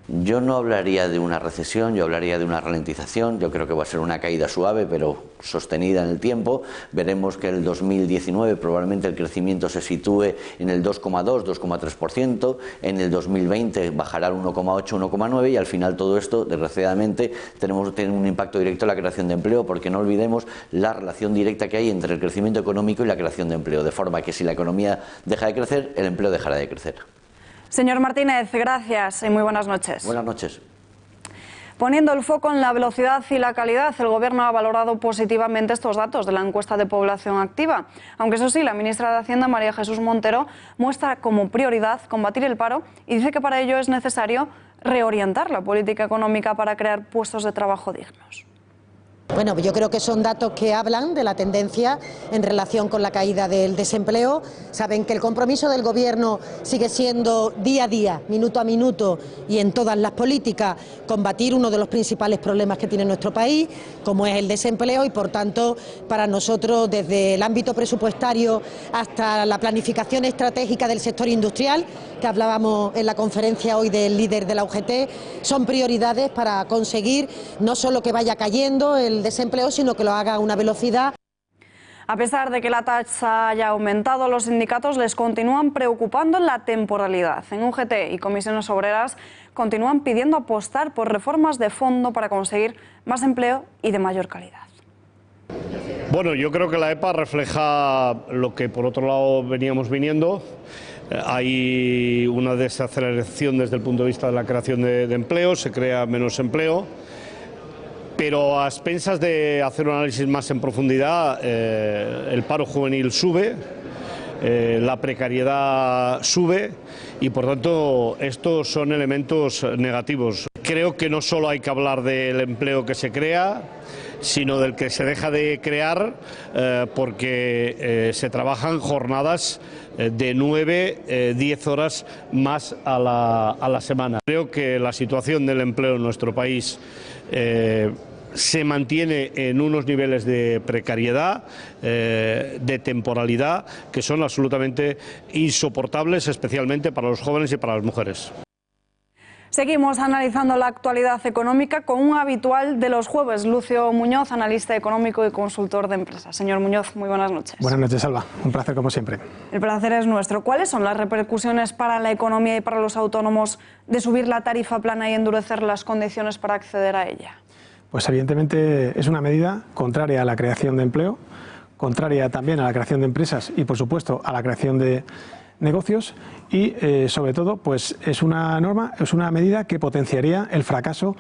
Yo no hablaría de una recesión, yo hablaría de una ralentización. Yo creo que va a ser una caída suave, pero sostenida en el tiempo. Veremos que en el 2019 probablemente el crecimiento se sitúe en el 2,2, 2,3%. En el 2020 bajará al 1,8, 1,9 y al final todo esto, desgraciadamente, tenemos que tener un impacto directo en la creación de empleo, porque no olvidemos la relación directa que hay entre el crecimiento económico y la creación de empleo, de forma que si la economía deja de crecer, el empleo dejará de crecer. Señor Martínez, gracias y muy buenas noches. Buenas noches. Poniendo el foco en la velocidad y la calidad, el Gobierno ha valorado positivamente estos datos de la encuesta de población activa. Aunque eso sí, la ministra de Hacienda, María Jesús Montero, muestra como prioridad combatir el paro y dice que para ello es necesario reorientar la política económica para crear puestos de trabajo dignos. Bueno, yo creo que son datos que hablan de la tendencia en relación con la caída del desempleo. Saben que el compromiso del Gobierno sigue siendo día a día, minuto a minuto y en todas las políticas, combatir uno de los principales problemas que tiene nuestro país, como es el desempleo, y por tanto para nosotros desde el ámbito presupuestario hasta la planificación estratégica del sector industrial, que hablábamos en la conferencia hoy del líder de la UGT, son prioridades para conseguir no solo que vaya cayendo el desempleo, sino que lo haga a una velocidad. A pesar de que la tasa haya aumentado, los sindicatos les continúan preocupando la temporalidad. En UGT y comisiones obreras continúan pidiendo apostar por reformas de fondo para conseguir más empleo y de mayor calidad. Bueno, yo creo que la EPA refleja lo que por otro lado veníamos viniendo. Hay una desaceleración desde el punto de vista de la creación de empleo, se crea menos empleo. Pero a expensas de hacer un análisis más en profundidad, el paro juvenil sube, la precariedad sube y por tanto estos son elementos negativos. Creo que no solo hay que hablar del empleo que se crea, sino del que se deja de crear porque se trabajan jornadas de 9, 10 horas más a la semana. Creo que la situación del empleo en nuestro país se mantiene en unos niveles de precariedad, de temporalidad, que son absolutamente insoportables, especialmente para los jóvenes y para las mujeres. Seguimos analizando la actualidad económica con un habitual de los jueves, Lucio Muñoz, analista económico y consultor de empresas. Señor Muñoz, muy buenas noches. Buenas noches, Alba. Un placer como siempre. El placer es nuestro. ¿Cuáles son las repercusiones para la economía y para los autónomos de subir la tarifa plana y endurecer las condiciones para acceder a ella? Pues evidentemente es una medida contraria a la creación de empleo, contraria también a la creación de empresas y, por supuesto, a la creación de negocios y, sobre todo, pues es una norma, es una medida que potenciaría el fracaso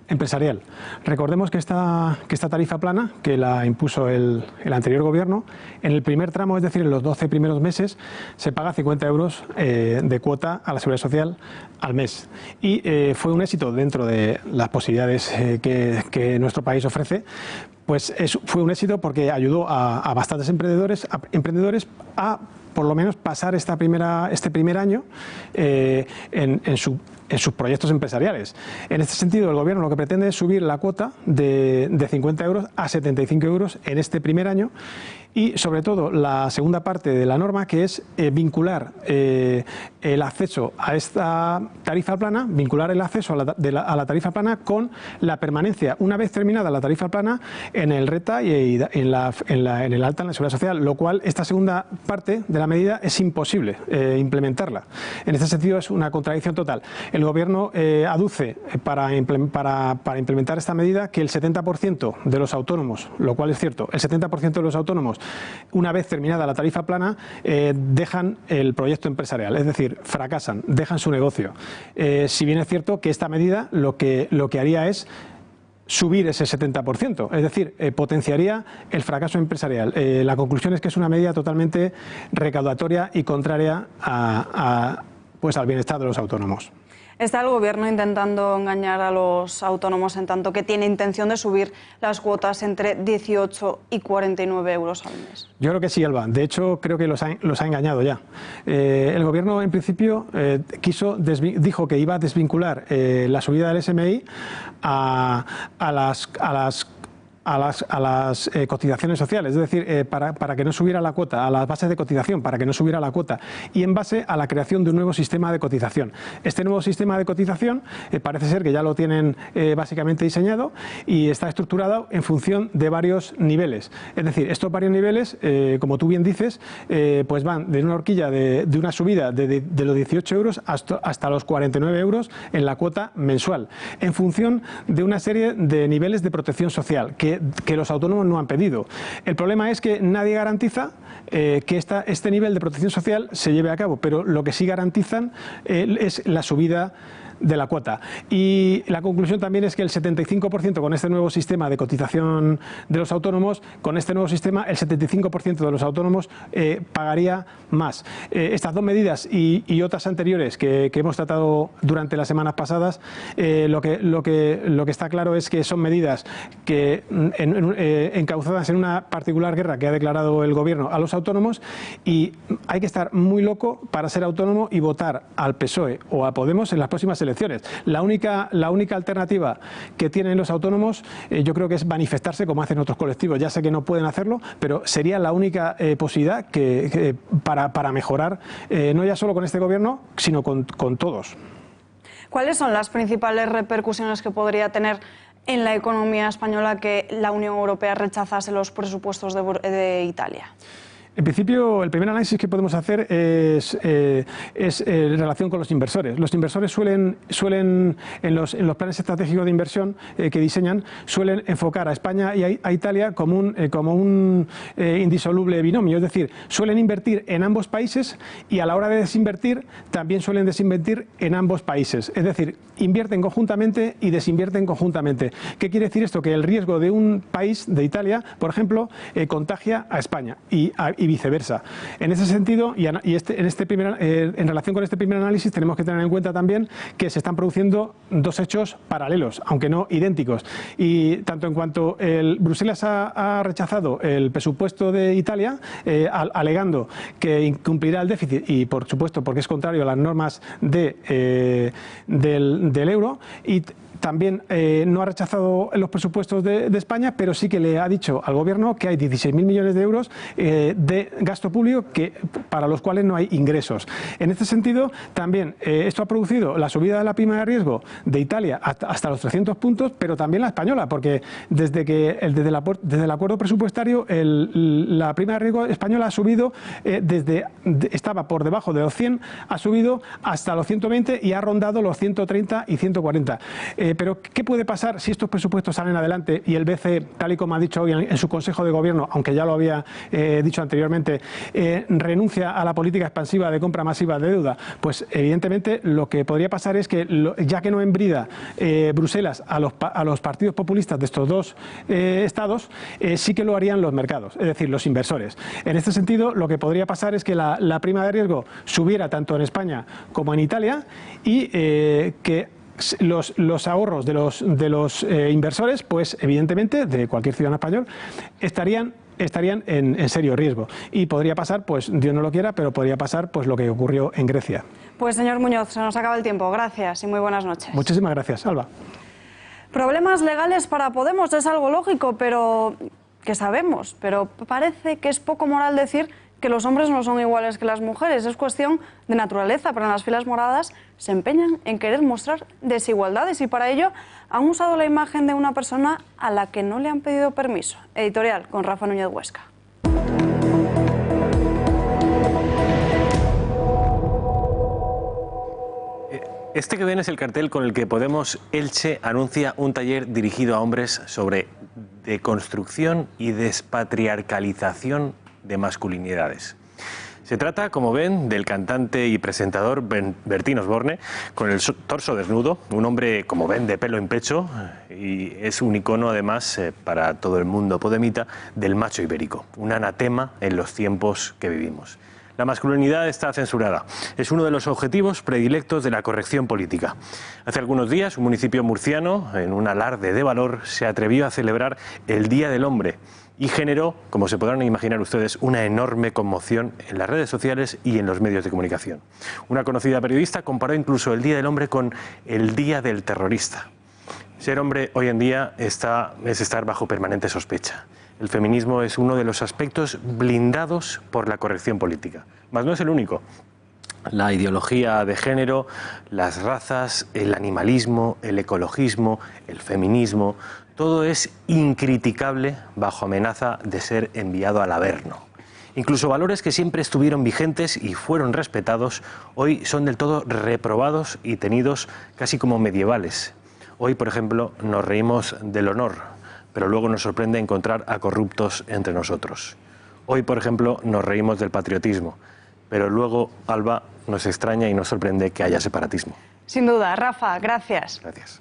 empresarial. Recordemos que esta tarifa plana, que la impuso el anterior gobierno, en el primer tramo, es decir, en los 12 primeros meses, se paga 50 euros de cuota a la Seguridad Social al mes. Y fue un éxito dentro de las posibilidades que nuestro país ofrece. Pues fue un éxito porque ayudó a bastantes emprendedores a por lo menos pasar este primer año en sus proyectos empresariales. En este sentido, el Gobierno lo que pretende es subir la cuota de 50 euros a 75 euros en este primer año y, sobre todo, la segunda parte de la norma, que es vincular el acceso a esta tarifa plana, vincular el acceso a la tarifa plana con la permanencia, una vez terminada la tarifa plana, en el RETA y en el alta en la Seguridad Social, lo cual esta segunda parte de la medida es imposible implementarla. En este sentido es una contradicción total. El Gobierno aduce para implementar esta medida que el 70% de los autónomos, lo cual es cierto, el 70% de los autónomos, una vez terminada la tarifa plana, dejan el proyecto empresarial, es decir, fracasan, dejan su negocio. Si bien es cierto que esta medida lo que haría es subir ese 70%, es decir, potenciaría el fracaso empresarial. La conclusión es que es una medida totalmente recaudatoria y contraria pues al bienestar de los autónomos. ¿Está el Gobierno intentando engañar a los autónomos en tanto que tiene intención de subir las cuotas entre 18 y 49 euros al mes? Yo creo que sí, Alba. De hecho, creo que los ha engañado ya. El Gobierno, en principio, dijo que iba a desvincular la subida del SMI a las cotizaciones sociales, es decir, para que no subiera la cuota, a las bases de cotización, para que no subiera la cuota, y en base a la creación de un nuevo sistema de cotización. Este nuevo sistema de cotización parece ser que ya lo tienen básicamente diseñado y está estructurado en función de varios niveles. Es decir, estos varios niveles, como tú bien dices, pues van de una horquilla de una subida de los 18 euros hasta los 49 euros en la cuota mensual, en función de una serie de niveles de protección social que los autónomos no han pedido. El problema es que nadie garantiza que este nivel de protección social se lleve a cabo, pero lo que sí garantizan es la subida de la cuota. Y la conclusión también es que el 75% con este nuevo sistema de cotización de los autónomos, con este nuevo sistema, el 75% de los autónomos pagaría más. Estas dos medidas y otras anteriores que hemos tratado durante las semanas pasadas, lo que está claro es que son medidas que encauzadas en una particular guerra que ha declarado el Gobierno a los autónomos, y hay que estar muy loco para ser autónomo y votar al PSOE o a Podemos en las próximas elecciones. La única alternativa que tienen los autónomos, yo creo que es manifestarse como hacen otros colectivos. Ya sé que no pueden hacerlo, pero sería la única posibilidad para mejorar, no ya solo con este Gobierno, sino con todos. ¿Cuáles son las principales repercusiones que podría tener en la economía española que la Unión Europea rechazase los presupuesdos de Italia? En principio, el primer análisis que podemos hacer es en relación con los inversores. Los inversores suelen en los planes estratégicos de inversión que diseñan, suelen enfocar a España y a Italia como un indisoluble binomio. Es decir, suelen invertir en ambos países y a la hora de desinvertir también suelen desinvertir en ambos países. Es decir, invierten conjuntamente y desinvierten conjuntamente. ¿Qué quiere decir esto? Que el riesgo de un país, de Italia, por ejemplo, contagia a España y viceversa. En ese sentido, en relación con este primer análisis, tenemos que tener en cuenta también que se están produciendo dos hechos paralelos, aunque no idénticos. Y tanto en cuanto Bruselas ha rechazado el presupuesto de Italia, alegando que incumplirá el déficit y, por supuesto, porque es contrario a las normas del euro, y también no ha rechazado los presupuestos de España, pero sí que le ha dicho al Gobierno que hay 16.000 millones de euros de gasto público para los cuales no hay ingresos. En este sentido, también esto ha producido la subida de la prima de riesgo de Italia hasta los 300 puntos, pero también la española, porque desde el acuerdo presupuestario la prima de riesgo española ha subido, estaba por debajo de los 100, ha subido hasta los 120 y ha rondado los 130 y 140. Pero ¿qué puede pasar si estos presupuestos salen adelante y el BCE, tal y como ha dicho hoy en su Consejo de Gobierno, aunque ya lo había dicho anteriormente, renuncia a la política expansiva de compra masiva de deuda? Pues evidentemente lo que podría pasar es que, ya que no embrida Bruselas a los partidos populistas de estos dos estados, sí que lo harían los mercados, es decir, los inversores. En este sentido, lo que podría pasar es que la prima de riesgo subiera tanto en España como en Italia y que los ahorros de los inversores, pues evidentemente, de cualquier ciudadano español, estarían en serio riesgo. Y podría pasar, pues Dios no lo quiera, pero podría pasar pues lo que ocurrió en Grecia. Pues señor Muñoz, se nos acaba el tiempo. Gracias y muy buenas noches. Muchísimas gracias, Alba. Problemas legales para Podemos es algo lógico, pero que sabemos, pero parece que es poco moral decir que los hombres no son iguales que las mujeres. Es cuestión de naturaleza, pero en las filas moradas se empeñan en querer mostrar desigualdades y para ello han usado la imagen de una persona a la que no le han pedido permiso. Editorial con Rafa Núñez Huesca. Este que ven es el cartel con el que Podemos Elche anuncia un taller dirigido a hombres sobre deconstrucción y despatriarcalización de masculinidades. Se trata, como ven, del cantante y presentador Bertín Osborne, con el torso desnudo, un hombre, como ven, de pelo en pecho, y es un icono, además, para todo el mundo podemita, del macho ibérico, un anatema en los tiempos que vivimos. La masculinidad está censurada. Es uno de los objetivos predilectos de la corrección política. Hace algunos días, un municipio murciano, en un alarde de valor, se atrevió a celebrar el Día del Hombre y generó, como se podrán imaginar ustedes, una enorme conmoción en las redes sociales y en los medios de comunicación. Una conocida periodista comparó incluso el Día del Hombre con el Día del Terrorista. Ser hombre hoy en día es estar bajo permanente sospecha. El feminismo es uno de los aspectos blindados por la corrección política. Mas no es el único. La ideología de género, las razas, el animalismo, el ecologismo, el feminismo, todo es incriticable bajo amenaza de ser enviado al averno. Incluso valores que siempre estuvieron vigentes y fueron respetados, hoy son del todo reprobados y tenidos casi como medievales. Hoy, por ejemplo, nos reímos del honor, pero luego nos sorprende encontrar a corruptos entre nosotros. Hoy, por ejemplo, nos reímos del patriotismo, pero luego, Alba, nos extraña y nos sorprende que haya separatismo. Sin duda. Rafa, gracias. Gracias.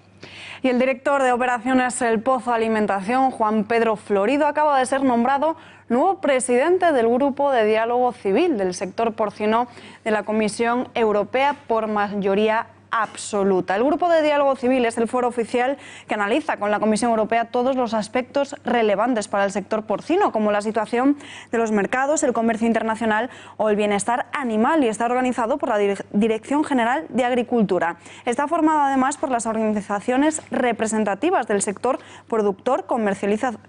Y el director de operaciones El Pozo Alimentación, Juan Pedro Florido, acaba de ser nombrado nuevo presidente del Grupo de Diálogo Civil del sector porcino de la Comisión Europea por mayoría absoluta. El Grupo de Diálogo Civil es el foro oficial que analiza con la Comisión Europea todos los aspectos relevantes para el sector porcino, como la situación de los mercados, el comercio internacional o el bienestar animal, y está organizado por la Dirección General de Agricultura. Está formado además por las organizaciones representativas del sector productor, comercializador,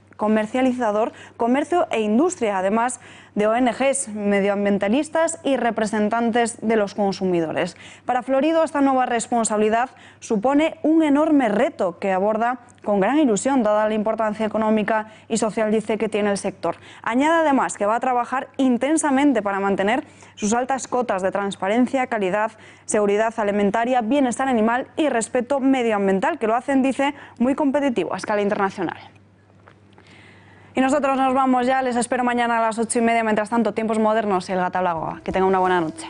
comercio e industria, además de ONGs, medioambientalistas y representantes de los consumidores. Para Florido, esta nueva responsabilidad supone un enorme reto que aborda con gran ilusión, dada la importancia económica y social, dice, que tiene el sector. Añade además que va a trabajar intensamente para mantener sus altas cotas de transparencia, calidad, seguridad alimentaria, bienestar animal y respeto medioambiental, que lo hacen, dice, muy competitivo a escala internacional. Y nosotros nos vamos ya, les espero mañana a las 8:30. Mientras tanto, Tiempos Modernos y El Gato al Agua. Que tengan una buena noche.